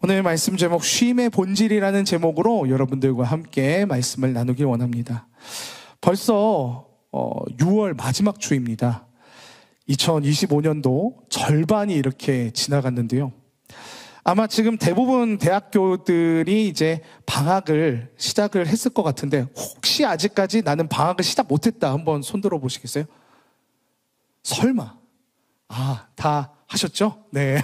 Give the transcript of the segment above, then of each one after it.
오늘 말씀 제목 쉼의 본질이라는 제목으로 여러분들과 함께 말씀을 나누길 원합니다. 벌써 6월 마지막 주입니다. 2025년도 절반이 이렇게 지나갔는데요. 아마 지금 대부분 대학교들이 이제 방학을 시작을 했을 것 같은데, 혹시 아직까지 나는 방학을 시작 못했다 한번 손 들어 보시겠어요? 설마? 다 하셨죠? 네.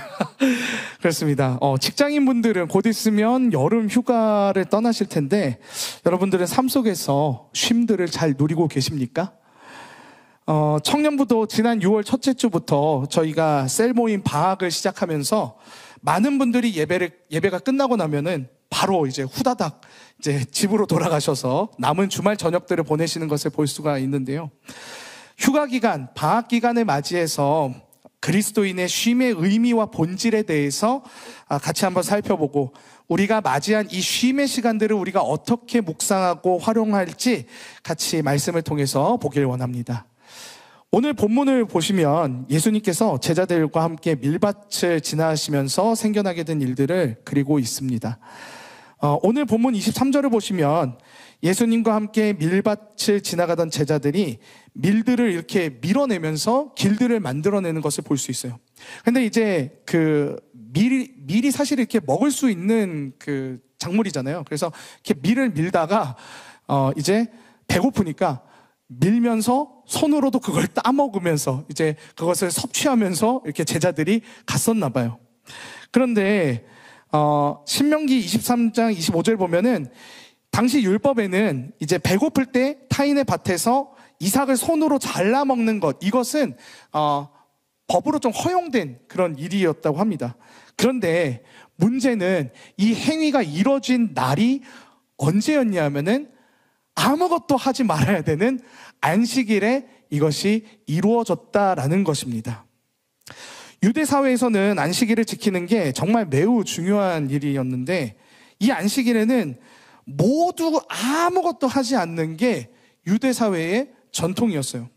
그렇습니다. 직장인분들은 곧 있으면 여름 휴가를 떠나실 텐데, 여러분들은 삶 속에서 쉼들을 잘 누리고 계십니까? 청년부도 지난 6월 첫째 주부터 저희가 셀 모임 방학을 시작하면서 많은 분들이 예배가 끝나고 나면은 바로 이제 후다닥 이제 집으로 돌아가셔서 남은 주말 저녁들을 보내시는 것을 볼 수가 있는데요. 휴가 기간, 방학 기간을 맞이해서 그리스도인의 쉼의 의미와 본질에 대해서 같이 한번 살펴보고, 우리가 맞이한 이 쉼의 시간들을 우리가 어떻게 묵상하고 활용할지 같이 말씀을 통해서 보길 원합니다. 오늘 본문을 보시면 예수님께서 제자들과 함께 밀밭을 지나시면서 생겨나게 된 일들을 그리고 있습니다. 오늘 본문 23절을 보시면 예수님과 함께 밀밭을 지나가던 제자들이 밀들을 이렇게 밀어내면서 길들을 만들어내는 것을 볼 수 있어요. 근데 이제 그 밀이 사실 이렇게 먹을 수 있는 그 작물이잖아요. 그래서 이렇게 밀을 밀다가 이제 배고프니까 밀면서 손으로도 그걸 따먹으면서 이제 그것을 섭취하면서 이렇게 제자들이 갔었나 봐요. 그런데 신명기 23장 25절 보면은 당시 율법에는 이제 배고플 때 타인의 밭에서 이삭을 손으로 잘라 먹는 것, 이것은 법으로 좀 허용된 그런 일이었다고 합니다. 그런데 문제는 이 행위가 이루어진 날이 언제였냐 하면은 아무것도 하지 말아야 되는 안식일에 이것이 이루어졌다라는 것입니다. 유대 사회에서는 안식일을 지키는 게 정말 매우 중요한 일이었는데, 이 안식일에는 모두 아무것도 하지 않는 게 유대 사회의 전통이었어요.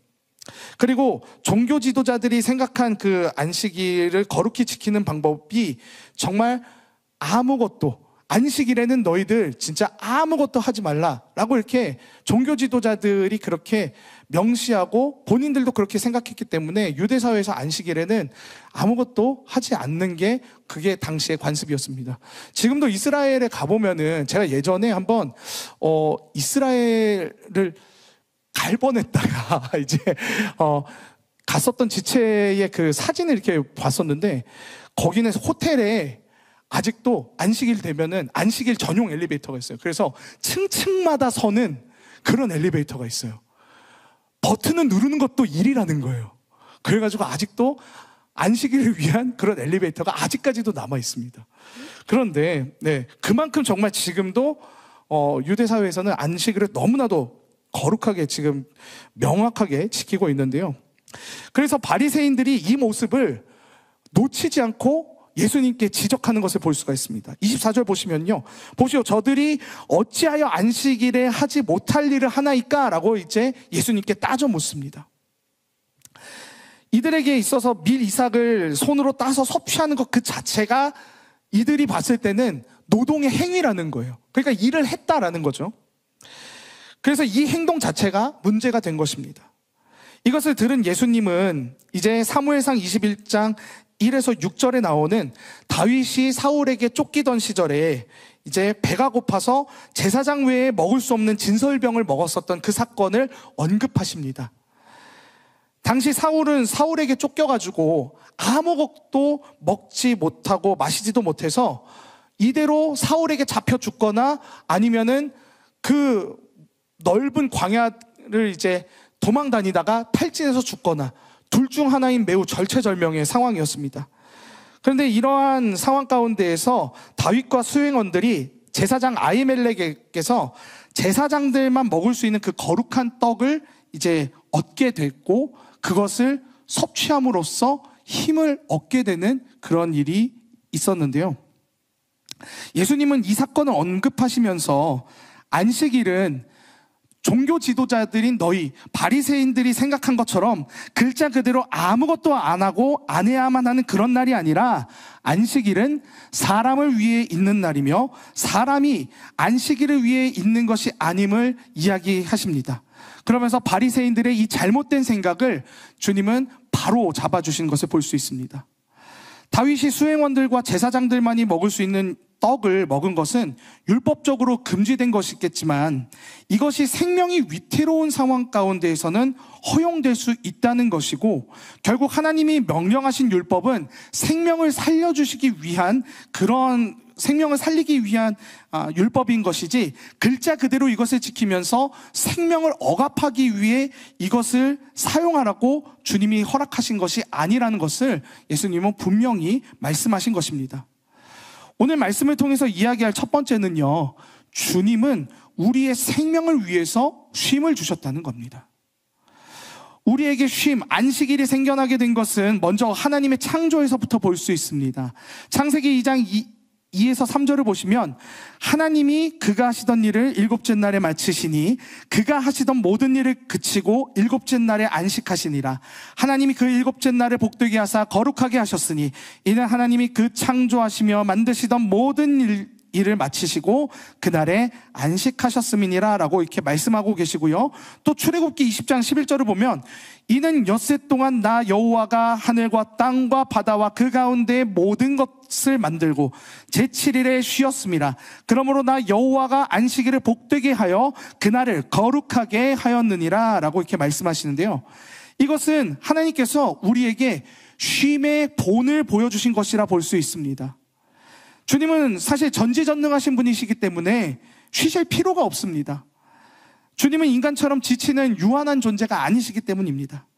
그리고 종교 지도자들이 생각한 그 안식일을 거룩히 지키는 방법이 정말 안식일에는 너희들 진짜 아무것도 하지 말라라고 이렇게 종교 지도자들이 그렇게 명시하고 본인들도 그렇게 생각했기 때문에 유대 사회에서 안식일에는 아무것도 하지 않는 게 그게 당시의 관습이었습니다. 지금도 이스라엘에 가보면은, 제가 예전에 한번 이스라엘을 갈 뻔했다가 이제 갔었던 지체의 그 사진을 이렇게 봤었는데, 거기는 호텔에 아직도 안식일 되면은 안식일 전용 엘리베이터가 있어요. 그래서 층층마다 서는 그런 엘리베이터가 있어요. 버튼을 누르는 것도 일이라는 거예요. 그래가지고 아직도 안식일을 위한 그런 엘리베이터가 아직까지도 남아 있습니다. 그런데 그만큼 정말 지금도 유대 사회에서는 안식일을 너무나도 거룩하게 지금 명확하게 지키고 있는데요. 그래서 바리새인들이 이 모습을 놓치지 않고 예수님께 지적하는 것을 볼 수가 있습니다. 24절 보시면요, 보시오, 저들이 어찌하여 안식일에 하지 못할 일을 하나이까? 라고 이제 예수님께 따져 묻습니다. 이들에게 있어서 밀 이삭을 손으로 따서 섭취하는 것 그 자체가 이들이 봤을 때는 노동의 행위라는 거예요. 그러니까 일을 했다라는 거죠. 그래서 이 행동 자체가 문제가 된 것입니다. 이것을 들은 예수님은 이제 사무엘상 21장 1에서 6절에 나오는 다윗이 사울에게 쫓기던 시절에 이제 배가 고파서 제사장 외에 먹을 수 없는 진설병을 먹었었던 그 사건을 언급하십니다. 당시 사울은 사울에게 쫓겨가지고 아무것도 먹지 못하고 마시지도 못해서 이대로 사울에게 잡혀 죽거나 아니면은 그 넓은 광야를 이제 도망 다니다가 탈진해서 죽거나 둘 중 하나인 매우 절체절명의 상황이었습니다. 그런데 이러한 상황 가운데에서 다윗과 수행원들이 제사장 아히멜렉에게서 제사장들만 먹을 수 있는 그 거룩한 떡을 이제 얻게 됐고, 그것을 섭취함으로써 힘을 얻게 되는 그런 일이 있었는데요. 예수님은 이 사건을 언급하시면서 안식일은 종교 지도자들인 너희 바리새인들이 생각한 것처럼 글자 그대로 아무것도 안 하고 안 해야만 하는 그런 날이 아니라 안식일은 사람을 위해 있는 날이며 사람이 안식일을 위해 있는 것이 아님을 이야기하십니다. 그러면서 바리새인들의 이 잘못된 생각을 주님은 바로 잡아주신 것을 볼 수 있습니다. 다윗이 수행원들과 제사장들만이 먹을 수 있는 떡을 먹은 것은 율법적으로 금지된 것이겠지만 이것이 생명이 위태로운 상황 가운데에서는 허용될 수 있다는 것이고, 결국 하나님이 명령하신 율법은 생명을 살려주시기 위한 그런 생명을 살리기 위한 율법인 것이지, 글자 그대로 이것을 지키면서 생명을 억압하기 위해 이것을 사용하라고 주님이 허락하신 것이 아니라는 것을 예수님은 분명히 말씀하신 것입니다. 오늘 말씀을 통해서 이야기할 첫 번째는요, 주님은 우리의 생명을 위해서 쉼을 주셨다는 겁니다. 우리에게 쉼, 안식일이 생겨나게 된 것은 먼저 하나님의 창조에서부터 볼 수 있습니다. 창세기 2장 2에서 3절을 보시면 하나님이 그가 하시던 일을 일곱째 날에 마치시니 그가 하시던 모든 일을 그치고 일곱째 날에 안식하시니라. 하나님이 그 일곱째 날을 복되게 하사 거룩하게 하셨으니 이는 하나님이 그 창조하시며 만드시던 모든 일을 마치시고 그날에 안식하셨음이니라 라고 이렇게 말씀하고 계시고요. 또 출애굽기 20장 11절을 보면 이는 엿새 동안 나 여호와가 하늘과 땅과 바다와 그 가운데의 모든 것을 만들고 제7일에 쉬었습니다. 그러므로 나 여호와가 안식일을 복되게 하여 그날을 거룩하게 하였느니라 라고 이렇게 말씀하시는데요. 이것은 하나님께서 우리에게 쉼의 본을 보여주신 것이라 볼 수 있습니다. 주님은 사실 전지전능하신 분이시기 때문에 쉬실 필요가 없습니다. 주님은 인간처럼 지치는 유한한 존재가 아니시기 때문입니다.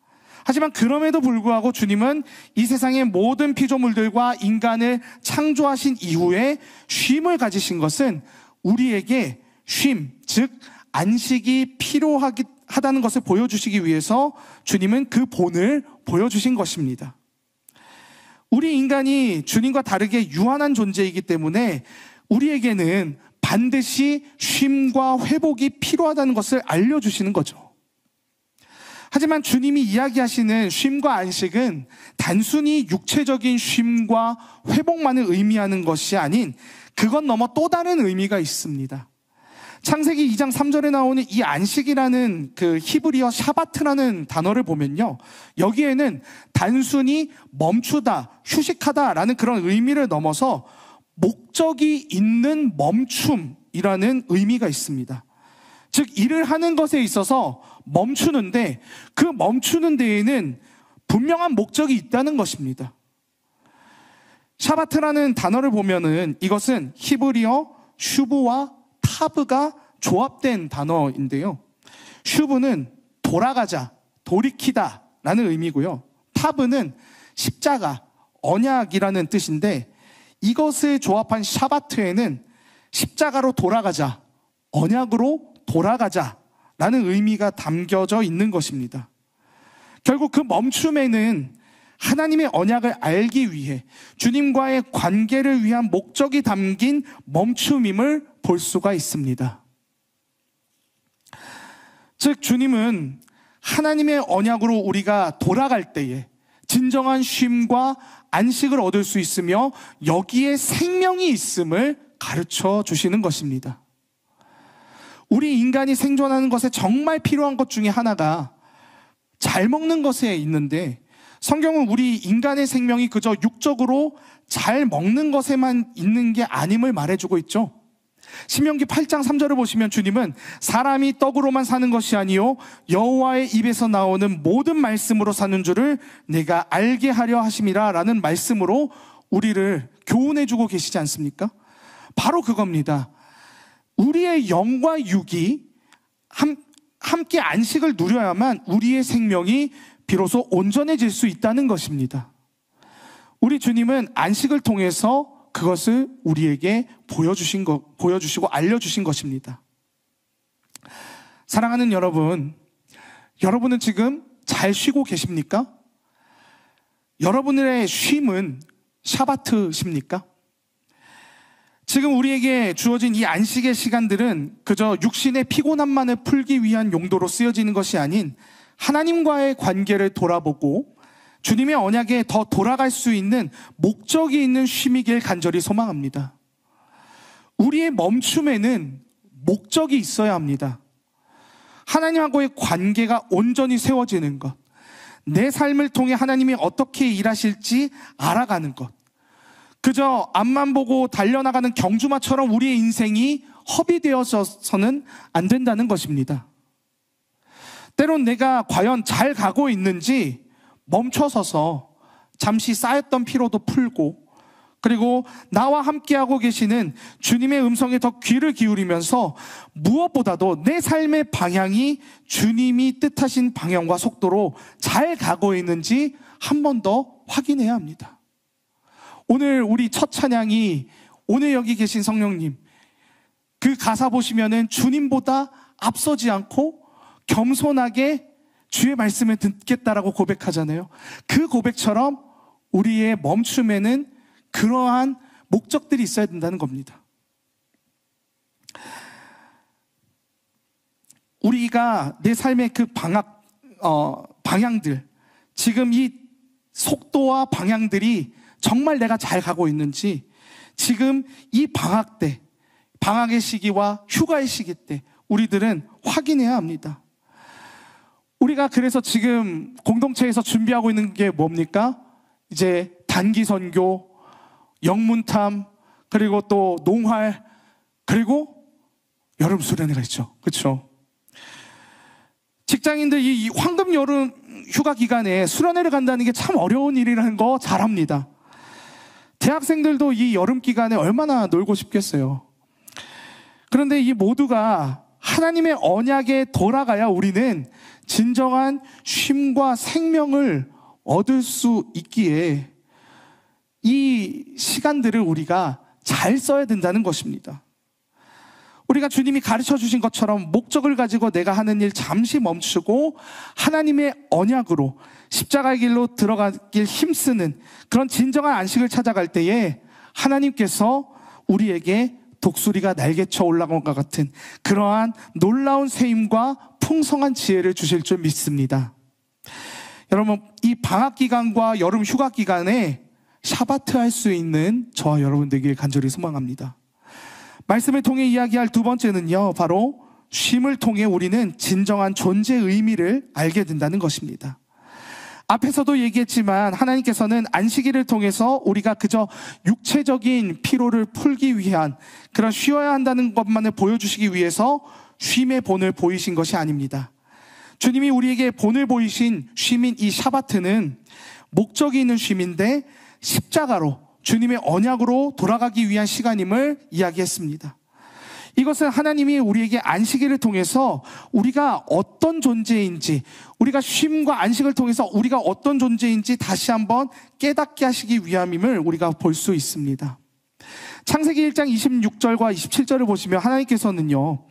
하지만 그럼에도 불구하고 주님은 이 세상의 모든 피조물들과 인간을 창조하신 이후에 쉼을 가지신 것은 우리에게 쉼, 즉 안식이 필요하다는 것을 보여주시기 위해서 주님은 그 본을 보여주신 것입니다. 우리 인간이 주님과 다르게 유한한 존재이기 때문에 우리에게는 반드시 쉼과 회복이 필요하다는 것을 알려주시는 거죠. 하지만 주님이 이야기하시는 쉼과 안식은 단순히 육체적인 쉼과 회복만을 의미하는 것이 아닌 그것 넘어 또 다른 의미가 있습니다. 창세기 2장 3절에 나오는 이 안식이라는 그 히브리어 샤바트라는 단어를 보면요, 여기에는 단순히 멈추다, 휴식하다라는 그런 의미를 넘어서 목적이 있는 멈춤이라는 의미가 있습니다. 즉 일을 하는 것에 있어서 멈추는데 그 멈추는 데에는 분명한 목적이 있다는 것입니다. 샤바트라는 단어를 보면은 이것은 히브리어 슈브와 타브가 조합된 단어인데요. 슈브는 돌아가자, 돌이키다 라는 의미고요. 타브는 십자가, 언약이라는 뜻인데 이것을 조합한 샤바트에는 십자가로 돌아가자, 언약으로 돌아가자 라는 의미가 담겨져 있는 것입니다. 결국 그 멈춤에는 하나님의 언약을 알기 위해 주님과의 관계를 위한 목적이 담긴 멈춤임을 볼 수가 있습니다. 즉 주님은 하나님의 언약으로 우리가 돌아갈 때에 진정한 쉼과 안식을 얻을 수 있으며 여기에 생명이 있음을 가르쳐 주시는 것입니다. 우리 인간이 생존하는 것에 정말 필요한 것 중에 하나가 잘 먹는 것에 있는데 성경은 우리 인간의 생명이 그저 육적으로 잘 먹는 것에만 있는 게 아님을 말해주고 있죠. 신명기 8장 3절을 보시면 주님은 사람이 떡으로만 사는 것이 아니요 여호와의 입에서 나오는 모든 말씀으로 사는 줄을 내가 알게 하려 하심이라 라는 말씀으로 우리를 교훈해주고 계시지 않습니까? 바로 그겁니다. 우리의 영과 육이 함께 안식을 누려야만 우리의 생명이 비로소 온전해질 수 있다는 것입니다. 우리 주님은 안식을 통해서 그것을 우리에게 보여주시고 알려주신 것입니다. 사랑하는 여러분, 여러분은 지금 잘 쉬고 계십니까? 여러분의 쉼은 샤바트십니까? 지금 우리에게 주어진 이 안식의 시간들은 그저 육신의 피곤함만을 풀기 위한 용도로 쓰여지는 것이 아닌 하나님과의 관계를 돌아보고 주님의 언약에 더 돌아갈 수 있는 목적이 있는 쉼이길 간절히 소망합니다. 우리의 멈춤에는 목적이 있어야 합니다. 하나님하고의 관계가 온전히 세워지는 것, 내 삶을 통해 하나님이 어떻게 일하실지 알아가는 것, 그저 앞만 보고 달려나가는 경주마처럼 우리의 인생이 허비되어서는 안 된다는 것입니다. 때론 내가 과연 잘 가고 있는지 멈춰서서 잠시 쌓였던 피로도 풀고, 그리고 나와 함께하고 계시는 주님의 음성에 더 귀를 기울이면서 무엇보다도 내 삶의 방향이 주님이 뜻하신 방향과 속도로 잘 가고 있는지 한 번 더 확인해야 합니다. 오늘 우리 첫 찬양이, 오늘 여기 계신 성령님, 그 가사 보시면은 주님보다 앞서지 않고 겸손하게 주의 말씀을 듣겠다라고 고백하잖아요. 그 고백처럼 우리의 멈춤에는 그러한 목적들이 있어야 된다는 겁니다. 우리가 내 삶의 그 방향들, 지금 이 속도와 방향들이 정말 내가 잘 가고 있는지, 지금 이 방학 때, 방학의 시기와 휴가의 시기 때 우리들은 확인해야 합니다. 우리가 그래서 지금 공동체에서 준비하고 있는 게 뭡니까? 이제 단기 선교, 영문탐, 그리고 또 농활, 그리고 여름 수련회가 있죠. 그렇죠? 직장인들이 이 황금 여름 휴가 기간에 수련회를 간다는 게 참 어려운 일이라는 거 잘 압니다. 대학생들도 이 여름 기간에 얼마나 놀고 싶겠어요. 그런데 이 모두가 하나님의 언약에 돌아가야 우리는 진정한 쉼과 생명을 얻을 수 있기에 이 시간들을 우리가 잘 써야 된다는 것입니다. 우리가 주님이 가르쳐 주신 것처럼 목적을 가지고 내가 하는 일 잠시 멈추고 하나님의 언약으로 십자가의 길로 들어가길 힘쓰는 그런 진정한 안식을 찾아갈 때에 하나님께서 우리에게 독수리가 날개쳐 올라간 것과 같은 그러한 놀라운 셈과 풍성한 지혜를 주실 줄 믿습니다. 여러분, 이 방학 기간과 여름 휴가 기간에 샤바트 할 수 있는 저와 여러분 되길 간절히 소망합니다. 말씀을 통해 이야기할 두 번째는요, 바로 쉼을 통해 우리는 진정한 존재의 의미를 알게 된다는 것입니다. 앞에서도 얘기했지만 하나님께서는 안식일을 통해서 우리가 그저 육체적인 피로를 풀기 위한, 그런 쉬어야 한다는 것만을 보여주시기 위해서 쉼의 본을 보이신 것이 아닙니다. 주님이 우리에게 본을 보이신 쉼인 이 샤바트는 목적이 있는 쉼인데 십자가로, 주님의 언약으로 돌아가기 위한 시간임을 이야기했습니다. 이것은 하나님이 우리에게 안식일을 통해서 우리가 어떤 존재인지, 우리가 쉼과 안식을 통해서 우리가 어떤 존재인지 다시 한번 깨닫게 하시기 위함임을 우리가 볼 수 있습니다. 창세기 1장 26절과 27절을 보시면 하나님께서는요,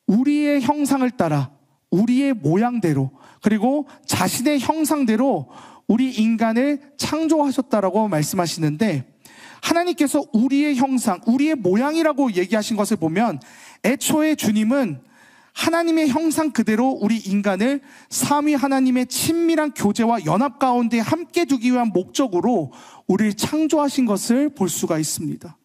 우리의 형상을 따라 우리의 모양대로, 그리고 자신의 형상대로 우리 인간을 창조하셨다라고 말씀하시는데, 하나님께서 우리의 형상, 우리의 모양이라고 얘기하신 것을 보면 애초에 주님은 하나님의 형상 그대로 우리 인간을 삼위 하나님의 친밀한 교제와 연합 가운데 함께 두기 위한 목적으로 우리를 창조하신 것을 볼 수가 있습니다.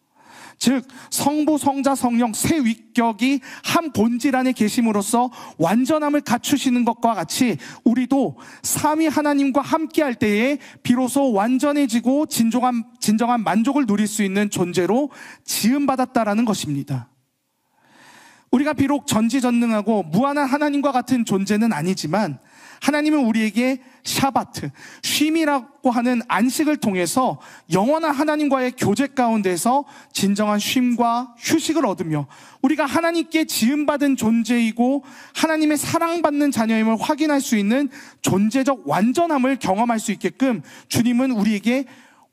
즉 성부, 성자, 성령 세 위격이 한 본질 안에 계심으로써 완전함을 갖추시는 것과 같이 우리도 삼위 하나님과 함께할 때에 비로소 완전해지고 진정한 만족을 누릴 수 있는 존재로 지음받았다라는 것입니다. 우리가 비록 전지전능하고 무한한 하나님과 같은 존재는 아니지만 하나님은 우리에게 샤바트, 쉼이라고 하는 안식을 통해서 영원한 하나님과의 교제 가운데서 진정한 쉼과 휴식을 얻으며 우리가 하나님께 지음받은 존재이고 하나님의 사랑받는 자녀임을 확인할 수 있는 존재적 완전함을 경험할 수 있게끔 주님은 우리에게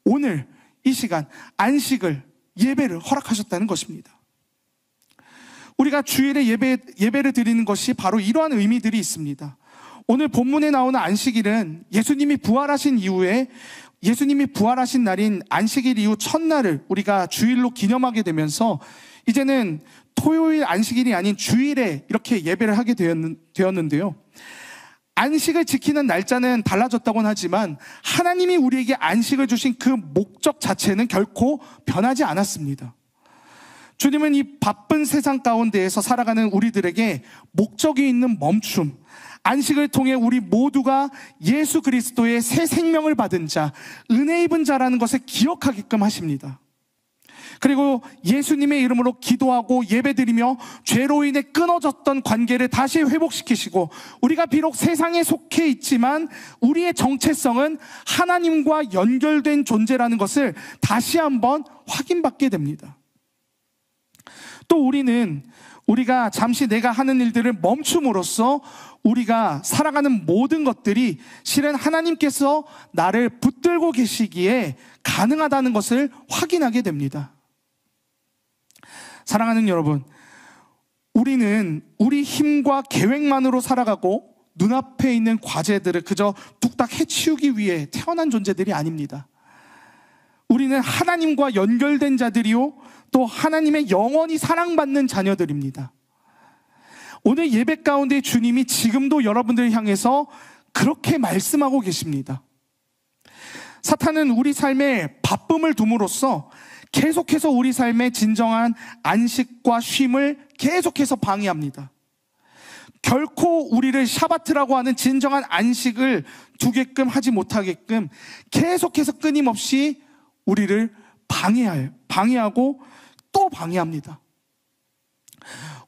오늘 이 시간 안식을, 예배를 허락하셨다는 것입니다. 우리가 주일에 예배를 드리는 것이 바로 이러한 의미들이 있습니다. 오늘 본문에 나오는 안식일은 예수님이 부활하신 이후에 예수님이 부활하신 날인 안식일 이후 첫날을 우리가 주일로 기념하게 되면서 이제는 토요일 안식일이 아닌 주일에 이렇게 예배를 하게 되었는데요. 안식을 지키는 날짜는 달라졌다고는 하지만 하나님이 우리에게 안식을 주신 그 목적 자체는 결코 변하지 않았습니다. 주님은 이 바쁜 세상 가운데에서 살아가는 우리들에게 목적이 있는 멈춤, 안식을 통해 우리 모두가 예수 그리스도의 새 생명을 받은 자, 은혜 입은 자라는 것을 기억하게끔 하십니다. 그리고 예수님의 이름으로 기도하고 예배드리며 죄로 인해 끊어졌던 관계를 다시 회복시키시고, 우리가 비록 세상에 속해 있지만 우리의 정체성은 하나님과 연결된 존재라는 것을 다시 한번 확인받게 됩니다. 또 우리가 잠시 내가 하는 일들을 멈춤으로써 우리가 살아가는 모든 것들이 실은 하나님께서 나를 붙들고 계시기에 가능하다는 것을 확인하게 됩니다. 사랑하는 여러분, 우리는 우리 힘과 계획만으로 살아가고 눈앞에 있는 과제들을 그저 뚝딱 해치우기 위해 태어난 존재들이 아닙니다. 우리는 하나님과 연결된 자들이요, 또 하나님의 영원히 사랑받는 자녀들입니다. 오늘 예배 가운데 주님이 지금도 여러분들을 향해서 그렇게 말씀하고 계십니다. 사탄은 우리 삶에 바쁨을 둠으로써 계속해서 우리 삶의 진정한 안식과 쉼을 계속해서 방해합니다. 결코 우리를 샤바트라고 하는 진정한 안식을 두게끔 하지 못하게끔 계속해서 끊임없이 우리를 방해하고 또 방해합니다.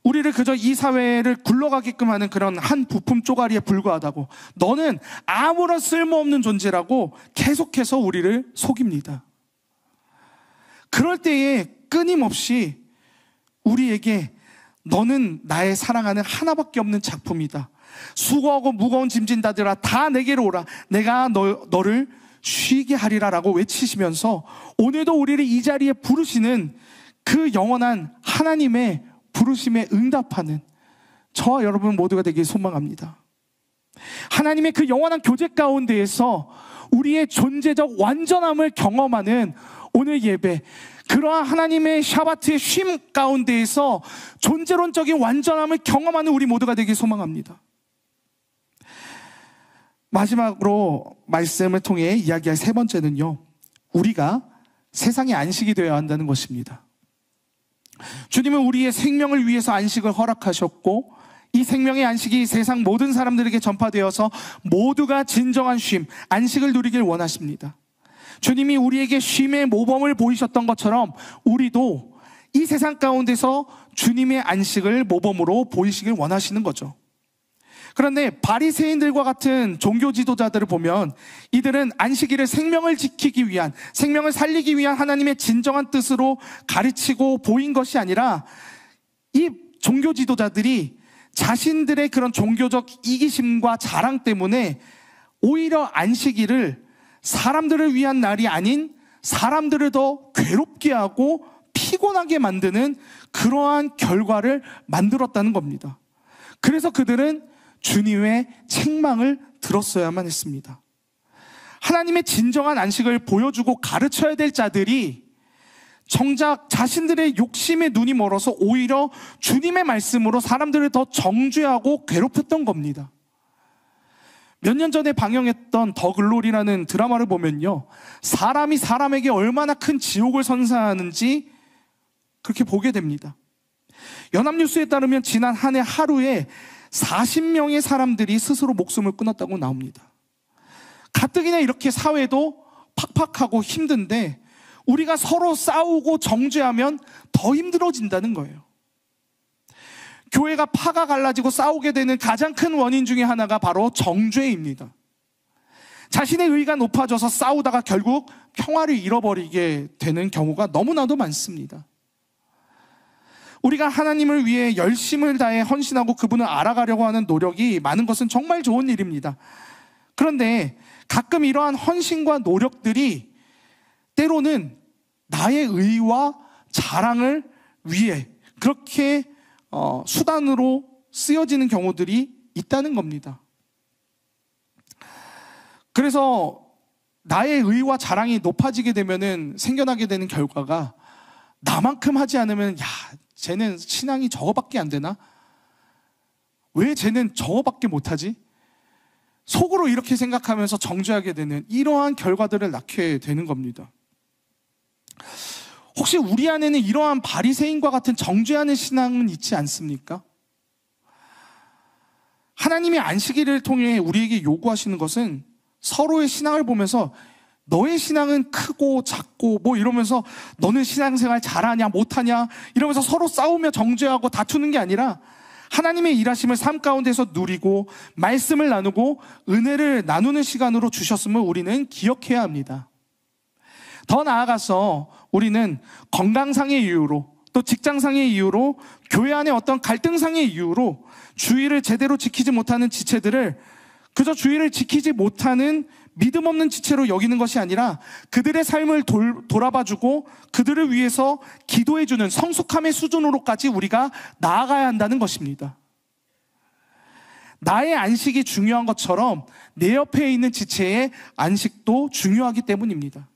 우리를 그저 이 사회를 굴러가게끔 하는 그런 한 부품 쪼가리에 불과하다고, 너는 아무런 쓸모없는 존재라고 계속해서 우리를 속입니다. 그럴 때에 끊임없이 우리에게 너는 나의 사랑하는 하나밖에 없는 작품이다, 수고하고 무거운 짐진다들아 다 내게로 오라, 내가 너를 쉬게 하리라 라고 외치시면서 오늘도 우리를 이 자리에 부르시는 그 영원한 하나님의 부르심에 응답하는 저와 여러분 모두가 되길 소망합니다. 하나님의 그 영원한 교제 가운데에서 우리의 존재적 완전함을 경험하는 오늘 예배, 그러한 하나님의 샤바트의 쉼 가운데에서 존재론적인 완전함을 경험하는 우리 모두가 되길 소망합니다. 마지막으로 말씀을 통해 이야기할 세 번째는요, 우리가 세상의 안식이 되어야 한다는 것입니다. 주님은 우리의 생명을 위해서 안식을 허락하셨고, 이 생명의 안식이 세상 모든 사람들에게 전파되어서 모두가 진정한 쉼, 안식을 누리길 원하십니다. 주님이 우리에게 쉼의 모범을 보이셨던 것처럼 우리도 이 세상 가운데서 주님의 안식을 모범으로 보이시길 원하시는 거죠. 그런데 바리새인들과 같은 종교 지도자들을 보면 이들은 안식일을 생명을 지키기 위한, 생명을 살리기 위한 하나님의 진정한 뜻으로 가르치고 보인 것이 아니라, 이 종교 지도자들이 자신들의 그런 종교적 이기심과 자랑 때문에 오히려 안식일을 사람들을 위한 날이 아닌 사람들을 더 괴롭게 하고 피곤하게 만드는 그러한 결과를 만들었다는 겁니다. 그래서 그들은 주님의 책망을 들었어야만 했습니다. 하나님의 진정한 안식을 보여주고 가르쳐야 될 자들이 정작 자신들의 욕심에 눈이 멀어서 오히려 주님의 말씀으로 사람들을 더 정죄하고 괴롭혔던 겁니다. 몇 년 전에 방영했던 더 글로리라는 드라마를 보면요, 사람이 사람에게 얼마나 큰 지옥을 선사하는지 그렇게 보게 됩니다. 연합뉴스에 따르면 지난 한 해 하루에 40명의 사람들이 스스로 목숨을 끊었다고 나옵니다. 가뜩이나 이렇게 사회도 팍팍하고 힘든데 우리가 서로 싸우고 정죄하면 더 힘들어진다는 거예요. 교회가 파가 갈라지고 싸우게 되는 가장 큰 원인 중에 하나가 바로 정죄입니다. 자신의 의가 높아져서 싸우다가 결국 평화를 잃어버리게 되는 경우가 너무나도 많습니다. 우리가 하나님을 위해 열심을 다해 헌신하고 그분을 알아가려고 하는 노력이 많은 것은 정말 좋은 일입니다. 그런데 가끔 이러한 헌신과 노력들이 때로는 나의 의와 자랑을 위해 그렇게 수단으로 쓰여지는 경우들이 있다는 겁니다. 그래서 나의 의와 자랑이 높아지게 되면은 생겨나게 되는 결과가, 나만큼 하지 않으면, 야, 쟤는 신앙이 저거밖에 안 되나? 왜 쟤는 저거밖에 못하지? 속으로 이렇게 생각하면서 정죄하게 되는 이러한 결과들을 낳게 되는 겁니다. 혹시 우리 안에는 이러한 바리새인과 같은 정죄하는 신앙은 있지 않습니까? 하나님이 안식일을 통해 우리에게 요구하시는 것은 서로의 신앙을 보면서 너의 신앙은 크고 작고 뭐 이러면서 너는 신앙생활 잘하냐 못하냐 이러면서 서로 싸우며 정죄하고 다투는 게 아니라 하나님의 일하심을 삶 가운데서 누리고 말씀을 나누고 은혜를 나누는 시간으로 주셨음을 우리는 기억해야 합니다. 더 나아가서 우리는 건강상의 이유로, 또 직장상의 이유로, 교회 안에 어떤 갈등상의 이유로 주의를 제대로 지키지 못하는 지체들을 그저 주의를 지키지 못하는 믿음 없는 지체로 여기는 것이 아니라 그들의 삶을 돌아봐주고 그들을 위해서 기도해주는 성숙함의 수준으로까지 우리가 나아가야 한다는 것입니다. 나의 안식이 중요한 것처럼 내 옆에 있는 지체의 안식도 중요하기 때문입니다.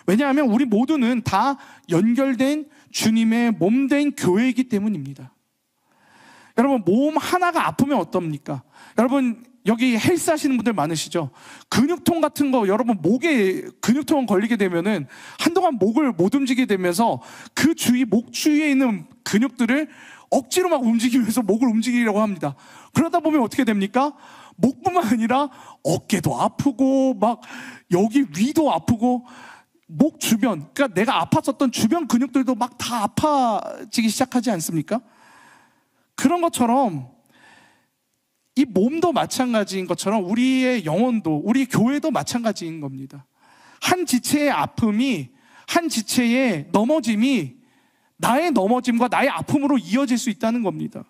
왜냐하면 우리 모두는 다 연결된 주님의 몸된 교회이기 때문입니다. 여러분, 몸 하나가 아프면 어떻습니까? 여러분, 여기 헬스 하시는 분들 많으시죠? 근육통 같은 거, 여러분 목에 근육통 걸리게 되면은 한동안 목을 못 움직이게 되면서 그 목 주위에 있는 근육들을 억지로 막 움직이면서 목을 움직이려고 합니다. 그러다 보면 어떻게 됩니까? 목뿐만 아니라 어깨도 아프고 막 여기 위도 아프고 목 주변, 그러니까 내가 아팠었던 주변 근육들도 막 다 아파지기 시작하지 않습니까? 그런 것처럼 이 몸도 마찬가지인 것처럼 우리의 영혼도, 우리 교회도 마찬가지인 겁니다. 한 지체의 아픔이, 한 지체의 넘어짐이 나의 넘어짐과 나의 아픔으로 이어질 수 있다는 겁니다.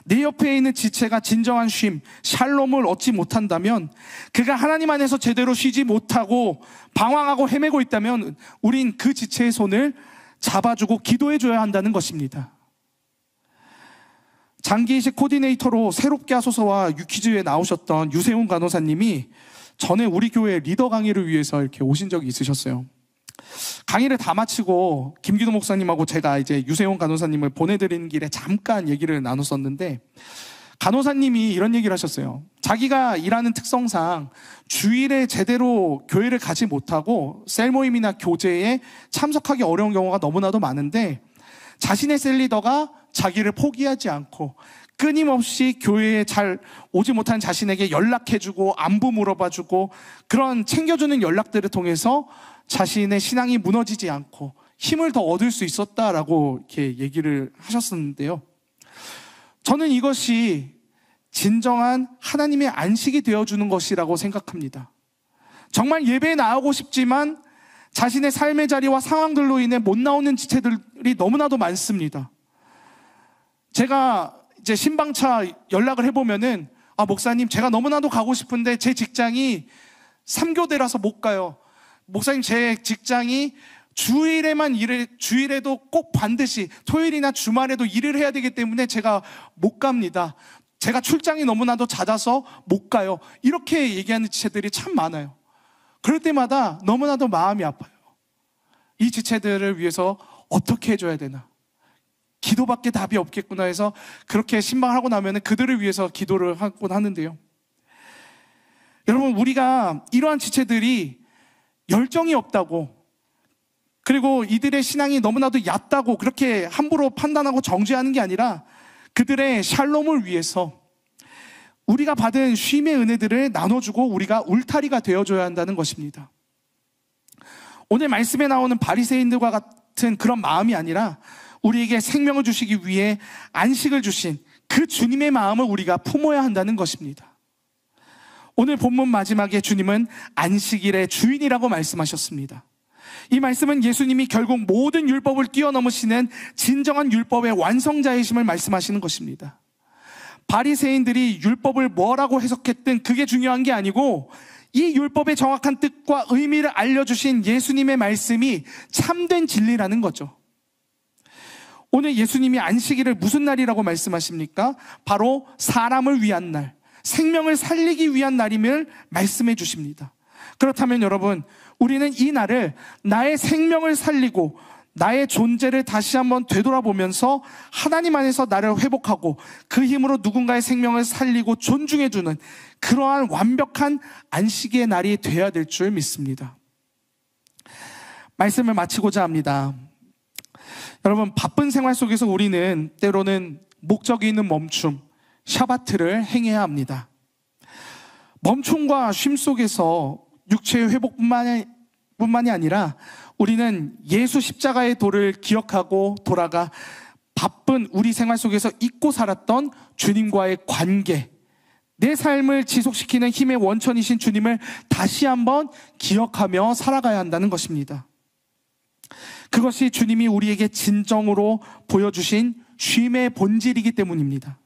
내 옆에 있는 지체가 진정한 쉼, 샬롬을 얻지 못한다면, 그가 하나님 안에서 제대로 쉬지 못하고 방황하고 헤매고 있다면 우린 그 지체의 손을 잡아주고 기도해줘야 한다는 것입니다. 장기이식 코디네이터로 새롭게 하소서와 유퀴즈에 나오셨던 유세훈 간호사님이 전에 우리 교회 리더 강의를 위해서 이렇게 오신 적이 있으셨어요. 강의를 다 마치고 김기도 목사님하고 제가 이제 유세훈 간호사님을 보내드리는 길에 잠깐 얘기를 나눴었는데, 간호사님이 이런 얘기를 하셨어요. 자기가 일하는 특성상 주일에 제대로 교회를 가지 못하고 셀 모임이나 교제에 참석하기 어려운 경우가 너무나도 많은데, 자신의 셀 리더가 자기를 포기하지 않고 끊임없이 교회에 잘 오지 못한 자신에게 연락해주고 안부 물어봐주고 그런 챙겨주는 연락들을 통해서 자신의 신앙이 무너지지 않고 힘을 더 얻을 수 있었다라고 이렇게 얘기를 하셨었는데요. 저는 이것이 진정한 하나님의 안식이 되어주는 것이라고 생각합니다. 정말 예배에 나오고 싶지만 자신의 삶의 자리와 상황들로 인해 못 나오는 지체들이 너무나도 많습니다. 제가 이제 신방차 연락을 해보면은, 목사님, 제가 너무나도 가고 싶은데 제 직장이 3교대라서 못 가요. 목사님, 제 직장이 주일에도 꼭 반드시 토요일이나 주말에도 일을 해야 되기 때문에 제가 못 갑니다. 제가 출장이 너무나도 잦아서 못 가요. 이렇게 얘기하는 지체들이 참 많아요. 그럴 때마다 너무나도 마음이 아파요. 이 지체들을 위해서 어떻게 해줘야 되나? 기도밖에 답이 없겠구나 해서 그렇게 신방하고 나면 그들을 위해서 기도를 하곤 하는데요. 여러분, 우리가 이러한 지체들이 열정이 없다고, 그리고 이들의 신앙이 너무나도 얕다고 그렇게 함부로 판단하고 정죄하는 게 아니라 그들의 샬롬을 위해서 우리가 받은 쉼의 은혜들을 나눠주고 우리가 울타리가 되어줘야 한다는 것입니다. 오늘 말씀에 나오는 바리새인들과 같은 그런 마음이 아니라 우리에게 생명을 주시기 위해 안식을 주신 그 주님의 마음을 우리가 품어야 한다는 것입니다. 오늘 본문 마지막에 주님은 안식일의 주인이라고 말씀하셨습니다. 이 말씀은 예수님이 결국 모든 율법을 뛰어넘으시는 진정한 율법의 완성자이심을 말씀하시는 것입니다. 바리새인들이 율법을 뭐라고 해석했든 그게 중요한 게 아니고 이 율법의 정확한 뜻과 의미를 알려주신 예수님의 말씀이 참된 진리라는 거죠. 오늘 예수님이 안식일을 무슨 날이라고 말씀하십니까? 바로 사람을 위한 날, 생명을 살리기 위한 날임을 말씀해 주십니다. 그렇다면 여러분, 우리는 이 날을 나의 생명을 살리고 나의 존재를 다시 한번 되돌아보면서 하나님 안에서 나를 회복하고 그 힘으로 누군가의 생명을 살리고 존중해주는 그러한 완벽한 안식의 날이 되어야 될 줄 믿습니다. 말씀을 마치고자 합니다. 여러분, 바쁜 생활 속에서 우리는 때로는 목적이 있는 멈춤, 샤바트를 행해야 합니다. 멈춤과 쉼 속에서 육체의 회복뿐만이 아니라 우리는 예수 십자가의 도를 기억하고 돌아가 바쁜 우리 생활 속에서 잊고 살았던 주님과의 관계, 내 삶을 지속시키는 힘의 원천이신 주님을 다시 한번 기억하며 살아가야 한다는 것입니다. 그것이 주님이 우리에게 진정으로 보여주신 쉼의 본질이기 때문입니다.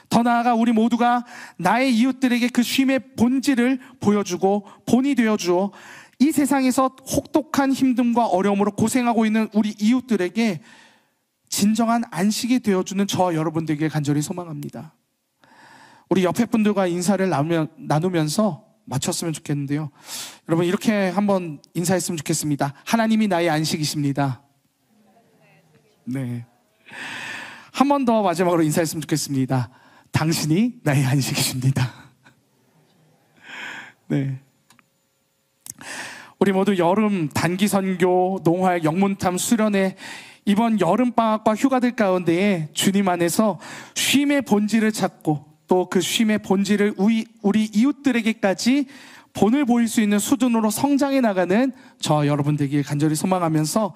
더 나아가 우리 모두가 나의 이웃들에게 그 쉼의 본질을 보여주고 본이 되어주어 이 세상에서 혹독한 힘듦과 어려움으로 고생하고 있는 우리 이웃들에게 진정한 안식이 되어주는 저와 여러분들에게 간절히 소망합니다. 우리 옆에 분들과 인사를 나누면서 마쳤으면 좋겠는데요. 여러분, 이렇게 한번 인사했으면 좋겠습니다. 하나님이 나의 안식이십니다. 네. 한 번 더 마지막으로 인사했으면 좋겠습니다. 당신이 나의 안식이십니다. 네. 우리 모두 여름 단기 선교, 농활, 영문탐, 수련회 이번 여름방학과 휴가들 가운데에 주님 안에서 쉼의 본질을 찾고 또 그 쉼의 본질을 우리 이웃들에게까지 본을 보일 수 있는 수준으로 성장해 나가는 저 여러분들에게 간절히 소망하면서